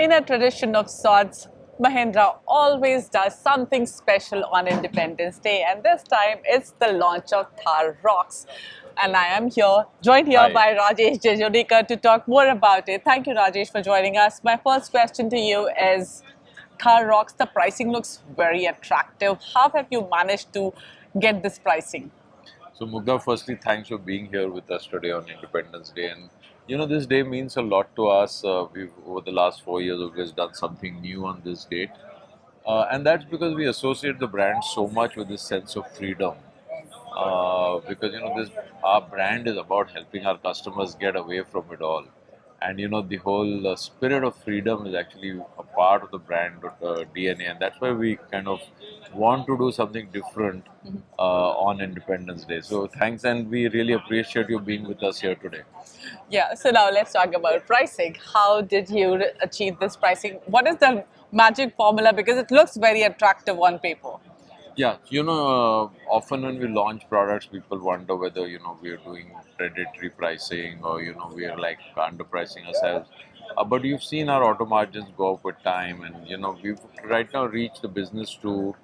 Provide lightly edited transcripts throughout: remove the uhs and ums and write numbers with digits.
In a tradition of sorts, Mahindra always does something special on Independence Day, and this time it's the launch of Thar Rocks. And I am here, joined here Hi. by Rajesh Jejurikar to talk more about it. Thank you, Rajesh, for joining us. My first question to you is Thar Rocks, the pricing looks very attractive. How have you managed to get this pricing? So Mugdha, firstly, thanks for being here with us today on Independence Day. And this day means a lot to us. We've over the last 4 years always done something new on this date, and that's because we associate the brand so much with this sense of freedom. Because this our brand is about helping our customers get away from it all, and the whole spirit of freedom is actually a part of the brand DNA, and that's why we kind of want to do something different on Independence Day. So thanks, and we really appreciate you being with us here today. Yeah, so now let's talk about pricing. How did you achieve this pricing? What is the magic formula? Because it looks very attractive on paper. Yeah, often when we launch products, people wonder whether we are doing predatory pricing or we are like underpricing ourselves. But you've seen our auto margins go up with time, and we've right now reached the business to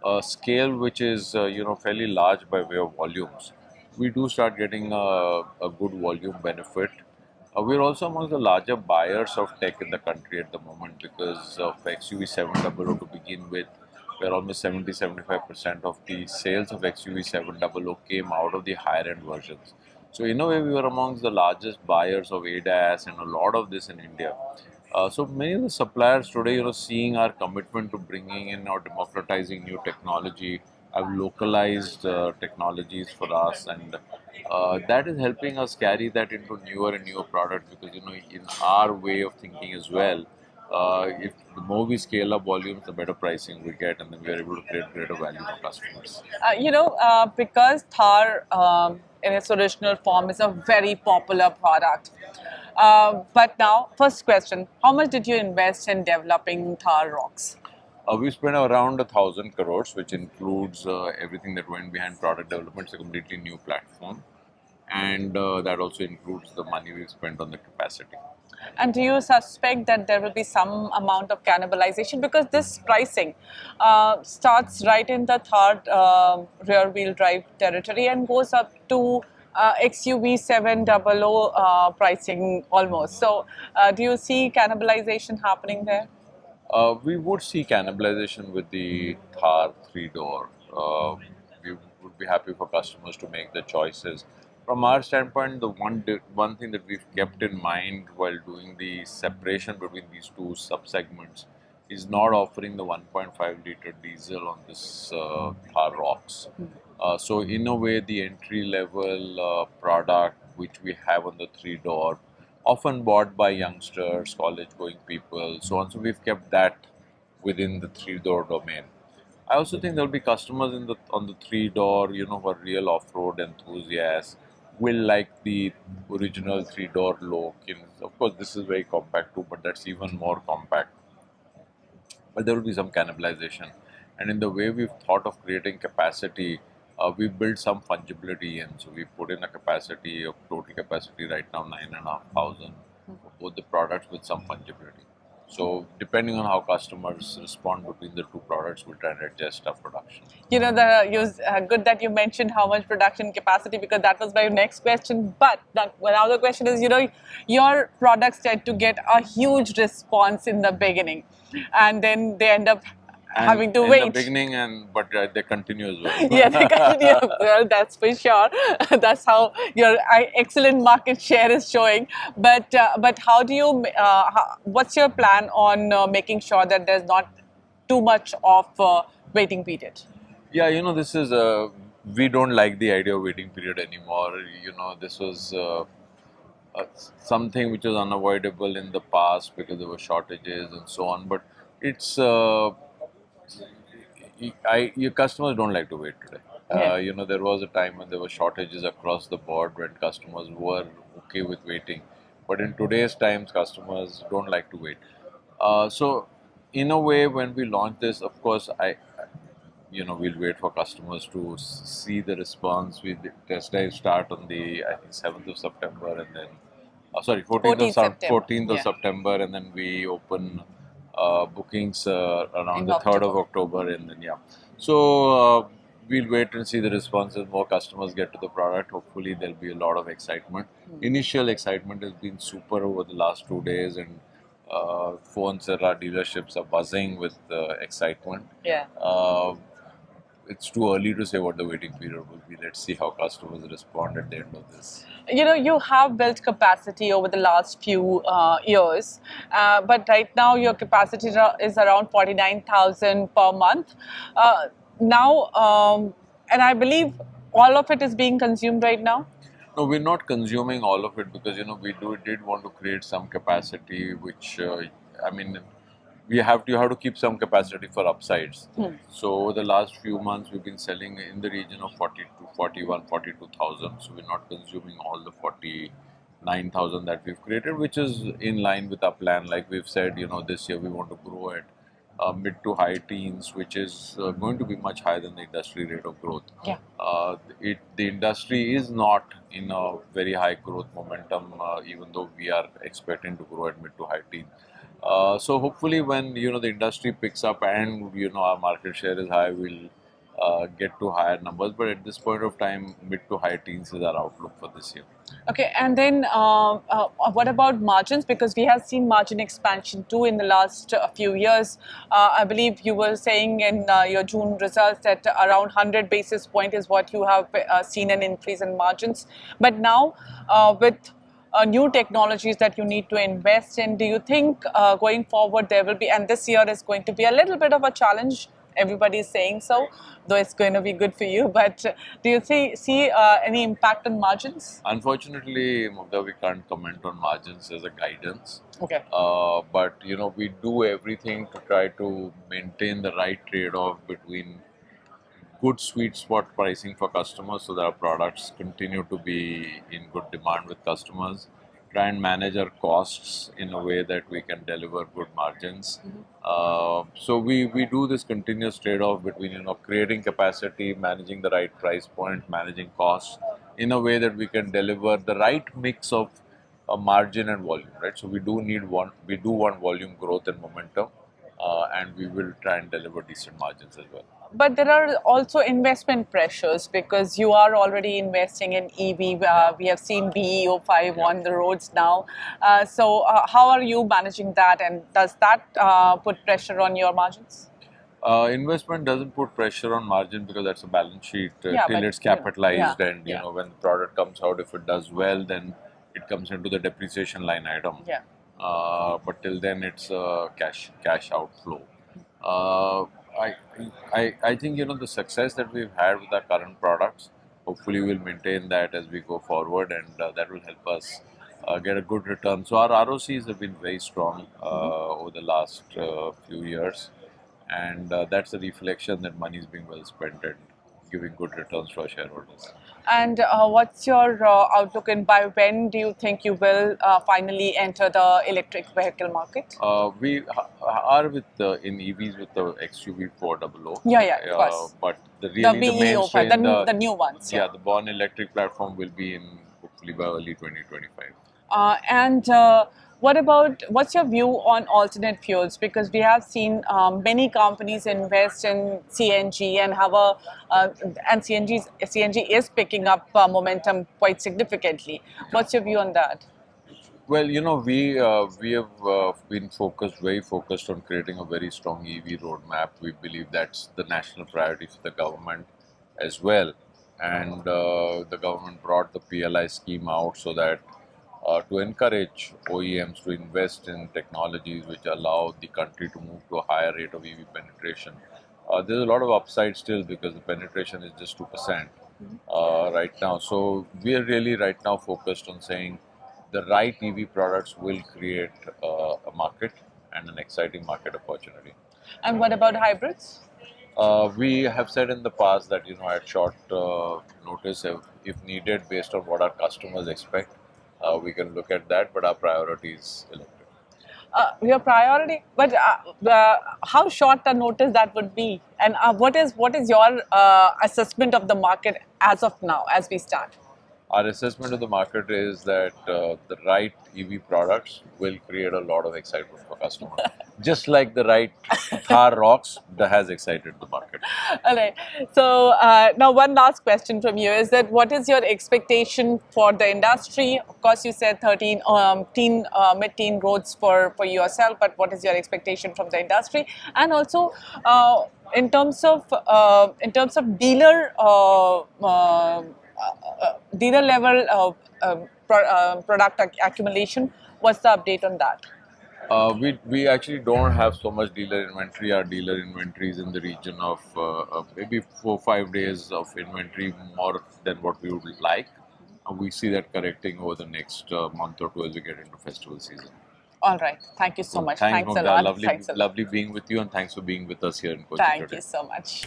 a scale which is fairly large by way of volumes. We do start getting a good volume benefit. We're also amongst the larger buyers of tech in the country at the moment because of XUV 700 to begin with, where almost 70-75% of the sales of XUV 700 came out of the higher end versions. So in a way, we were amongst the largest buyers of ADAS and a lot of this in India. So many of the suppliers today, seeing our commitment to bringing in or democratizing new technology, have localized technologies for us, and that is helping us carry that into newer and newer products because in our way of thinking as well, if the more we scale up volumes, the better pricing we get, and then we are able to create greater value for customers. Because Thar in its original form is a very popular product. But now, first question, how much did you invest in developing Thar Rocks? We spent around 1,000 crores, which includes everything that went behind product development. It's a completely new platform, and that also includes the money we've spent on the capacity. And do you suspect that there will be some amount of cannibalization? Because this pricing starts right in the third rear wheel drive territory and goes up to XUV 700 pricing almost. So, do you see cannibalization happening there? We would see cannibalization with the Thar three-door. We would be happy for customers to make the choices. From our standpoint, the one thing that we've kept in mind while doing the separation between these two subsegments is not offering the 1.5-liter diesel on this Thar Rocks. So in a way, the entry level product which we have on the three-door, often bought by youngsters, college going people, so on. So we've kept that within the three-door domain. I also think there'll be customers in the on the three-door, who are real off-road enthusiasts, will like the original three-door look. Of course, this is very compact too, but that's even more compact. But there will be some cannibalization. And in the way we've thought of creating capacity, we built some fungibility in. So we put in a capacity of total capacity right now 9,500 for both the products with some fungibility. So depending on how customers respond between the two products, we'll try and adjust our production. Good that you mentioned how much production capacity because that was my next question. But now the question is, your products tend to get a huge response in the beginning, and then they end up And having to in the wait. beginning, but they continue as well. Yeah, they continue. Well, that's for sure. That's how your excellent market share is showing. But how do you? What's your plan on making sure that there's not too much of waiting period? Yeah, this is we don't like the idea of waiting period anymore. This was something which was unavoidable in the past because there were shortages and so on. But it's your customers don't like to wait today. Yeah. There was a time when there were shortages across the board when customers were okay with waiting. But in today's times, customers don't like to wait. So, in a way, when we launch this, of course, we'll wait for customers to see the response. We test drive start on the I think 7th of September, and then Sorry, 14th September. 14th of Yeah. September, and then we open bookings around In the 3rd of October. October, and then yeah. So we'll wait and see the responses. More customers get to the product. Hopefully, there'll be a lot of excitement. Initial excitement has been super over the last 2 days, and phones at our dealerships are buzzing with excitement. Yeah. It's too early to say what the waiting period will be. Let's see how customers respond at the end of this. You know, you have built capacity over the last few years, but right now your capacity is around 49,000 per month. Now, and I believe all of it is being consumed right now. No, we're not consuming all of it because we did want to create some capacity, which I mean, you have to keep some capacity for upsides. So over the last few months, we've been selling in the region of 40 to 41, 42,000. So we're not consuming all the 49,000 that we've created, which is in line with our plan. Like we've said, this year we want to grow at mid to high teens, which is going to be much higher than the industry rate of growth. Yeah. The industry is not in a very high growth momentum, even though we are expecting to grow at mid to high teens. So hopefully, when the industry picks up and our market share is high, we'll get to higher numbers. But at this point of time, mid to high teens is our outlook for this year. Okay, and then what about margins? Because we have seen margin expansion too in the last few years. I believe you were saying in your June results that around 100 basis point is what you have seen an increase in margins. But now with new technologies that you need to invest in, do you think going forward there will be, and this year is going to be a little bit of a challenge, everybody is saying so, though it's going to be good for you, but do you see any impact on margins? Unfortunately, Mugdha, we can't comment on margins as a guidance. Okay. But we do everything to try to maintain the right trade-off between good sweet spot pricing for customers so that our products continue to be in good demand with customers. Try and manage our costs in a way that we can deliver good margins. So we do this continuous trade-off between creating capacity, managing the right price point, managing costs in a way that we can deliver the right mix of margin and volume. Right. So we do want volume growth and momentum, and we will try and deliver decent margins as well. But there are also investment pressures because you are already investing in EV. We have seen BE05 on the roads now. So how are you managing that, and does that put pressure on your margins? Investment doesn't put pressure on margin because that's a balance sheet Yeah, till but, it's capitalized, and yeah. when the product comes out, if it does well, then it comes into the depreciation line item. Yeah. But till then, it's a cash outflow. I think the success that we've had with our current products, hopefully we'll maintain that as we go forward, and that will help us get a good return. So our ROCs have been very strong over the last few years, and that's a reflection that money is being well spent and giving good returns to our shareholders. And what's your outlook, and by when do you think you will finally enter the electric vehicle market? We are in EVs with the XUV 400. Yeah, of course. But the BE05, mainstream, the new ones. Yeah, the Born Electric platform will be in hopefully by early 2025. And what's your view on alternate fuels? Because we have seen many companies invest in CNG and and CNG is picking up momentum quite significantly. What's your view on that? Well, we have been very focused on creating a very strong EV roadmap. We believe that's the national priority for the government as well. And the government brought the PLI scheme out so that to encourage OEMs to invest in technologies which allow the country to move to a higher rate of EV penetration. There's a lot of upside still because the penetration is just 2% right now. So we are really right now focused on saying the right EV products will create a market and an exciting market opportunity. And what about hybrids? We have said in the past that at short notice, if needed, based on what our customers expect, we can look at that. But our priority is electric. Your priority, but how short a notice that would be, and what is your assessment of the market as of now, as we start? Our assessment of the market is that the right EV products will create a lot of excitement for customers. Just like the right Thar rocks, that has excited the market. All right. So now one last question from you is that what is your expectation for the industry? Of course, you said 13 mid-teen growths for yourself, but what is your expectation from the industry? And also in terms of dealer dealer level product accumulation, what's the update on that? We actually don't have so much dealer inventory. Our dealer inventory is in the region of maybe 4-5 days of inventory more than what we would like. We see that correcting over the next month or two as we get into festival season. All right. Thank you so much. Thanks, A Mugdha. lot. Lovely, Thanks a lot. lovely being with you, and thanks for being with us here in Kochi Thank today. you so much.